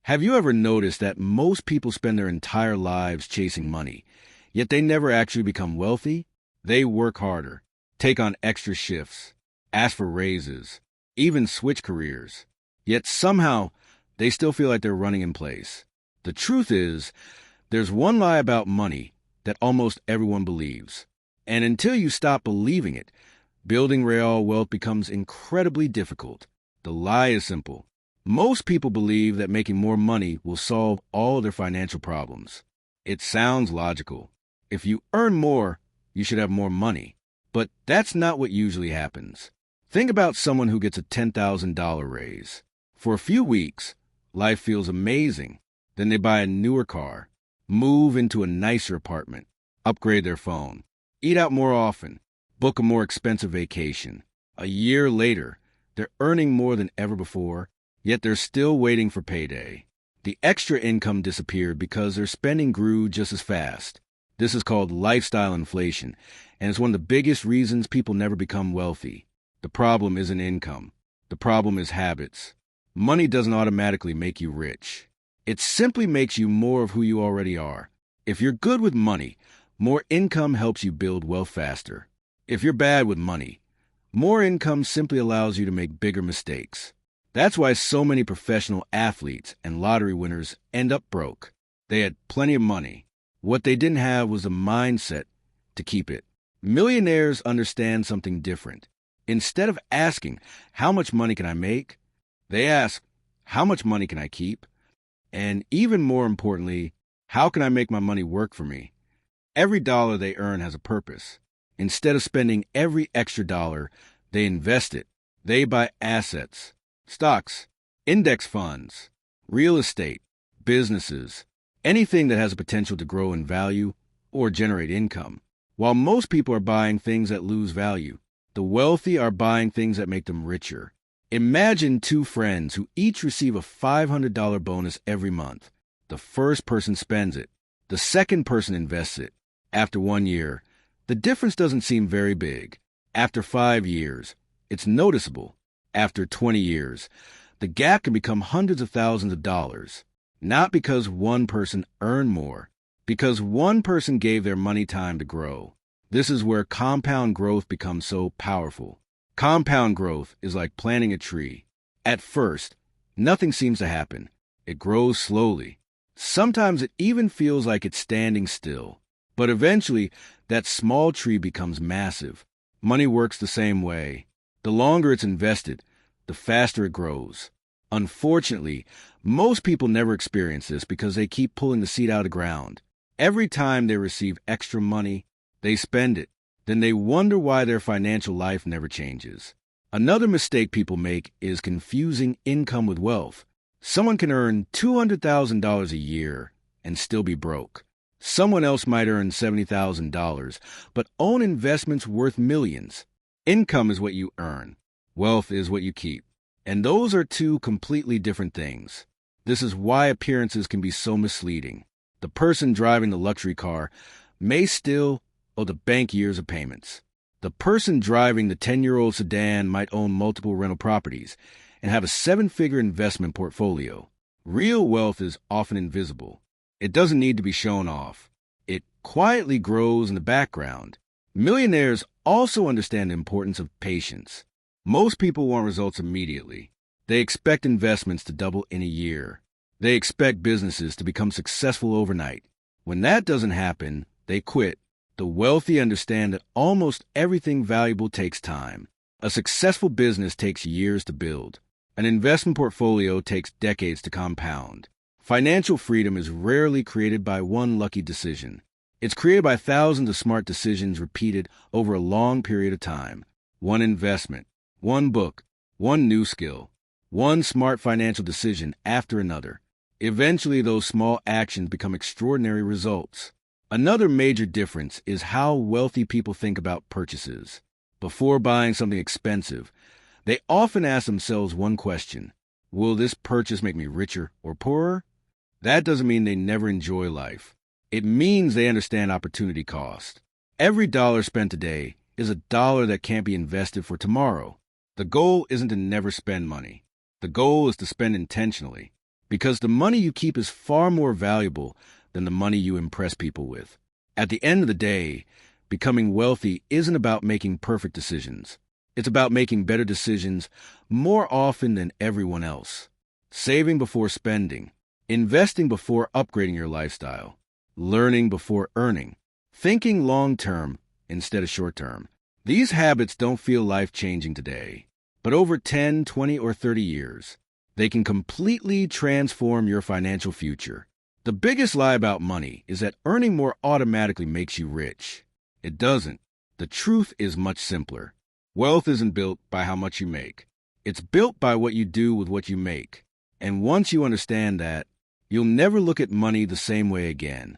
Have you ever noticed that most people spend their entire lives chasing money, yet they never actually become wealthy? They work harder, take on extra shifts, ask for raises, even switch careers. Yet somehow, they still feel like they're running in place. The truth is, there's one lie about money that almost everyone believes. And until you stop believing it, building real wealth becomes incredibly difficult. The lie is simple. Most people believe that making more money will solve all their financial problems. It sounds logical. If you earn more, you should have more money. But that's not what usually happens. Think about someone who gets a $10,000 raise. For a few weeks, life feels amazing. Then they buy a newer car, move into a nicer apartment, upgrade their phone, eat out more often, book a more expensive vacation. A year later, they're earning more than ever before, yet they're still waiting for payday. The extra income disappeared because their spending grew just as fast. This is called lifestyle inflation, and it's one of the biggest reasons people never become wealthy. The problem isn't income. The problem is habits. Money doesn't automatically make you rich. It simply makes you more of who you already are. If you're good with money, more income helps you build wealth faster. If you're bad with money, more income simply allows you to make bigger mistakes. That's why so many professional athletes and lottery winners end up broke. They had plenty of money. What they didn't have was a mindset to keep it. Millionaires understand something different. Instead of asking, how much money can I make? They ask, how much money can I keep? And even more importantly, how can I make my money work for me? Every dollar they earn has a purpose. Instead of spending every extra dollar, they invest it. They buy assets. Stocks, index funds, real estate, businesses, anything that has a potential to grow in value or generate income. While most people are buying things that lose value, the wealthy are buying things that make them richer. Imagine two friends who each receive a $500 bonus every month. The first person spends it. The second person invests it. After 1 year, the difference doesn't seem very big. After 5 years, it's noticeable. After 20 years, the gap can become hundreds of thousands of dollars. Not because one person earned more, because one person gave their money time to grow. This is where compound growth becomes so powerful. Compound growth is like planting a tree. At first, nothing seems to happen. It grows slowly. Sometimes it even feels like it's standing still. But eventually, that small tree becomes massive. Money works the same way. The longer it's invested, the faster it grows. Unfortunately, most people never experience this because they keep pulling the seed out of the ground. Every time they receive extra money, they spend it. Then they wonder why their financial life never changes. Another mistake people make is confusing income with wealth. Someone can earn $200,000 a year and still be broke. Someone else might earn $70,000, but own investments worth millions. Income is what you earn. Wealth is what you keep. And those are two completely different things. This is why appearances can be so misleading. The person driving the luxury car may still owe the bank years of payments. The person driving the 10-year-old sedan might own multiple rental properties and have a 7-figure investment portfolio. Real wealth is often invisible. It doesn't need to be shown off. It quietly grows in the background. Millionaires also understand the importance of patience. Most people want results immediately. They expect investments to double in a year. They expect businesses to become successful overnight. When that doesn't happen, they quit. The wealthy understand that almost everything valuable takes time. A successful business takes years to build. An investment portfolio takes decades to compound. Financial freedom is rarely created by one lucky decision. It's created by thousands of smart decisions repeated over a long period of time. One investment, one book, one new skill, one smart financial decision after another. Eventually, those small actions become extraordinary results. Another major difference is how wealthy people think about purchases. Before buying something expensive, they often ask themselves one question: will this purchase make me richer or poorer? That doesn't mean they never enjoy life. It means they understand opportunity cost. Every dollar spent today is a dollar that can't be invested for tomorrow. The goal isn't to never spend money. The goal is to spend intentionally. because the money you keep is far more valuable than the money you impress people with. At the end of the day, becoming wealthy isn't about making perfect decisions. It's about making better decisions more often than everyone else. Saving before spending, investing before upgrading your lifestyle, learning before earning, thinking long-term instead of short-term. These habits don't feel life-changing today, but over 10, 20, or 30 years, they can completely transform your financial future. The biggest lie about money is that earning more automatically makes you rich. It doesn't. The truth is much simpler. Wealth isn't built by how much you make. It's built by what you do with what you make. And once you understand that, you'll never look at money the same way again.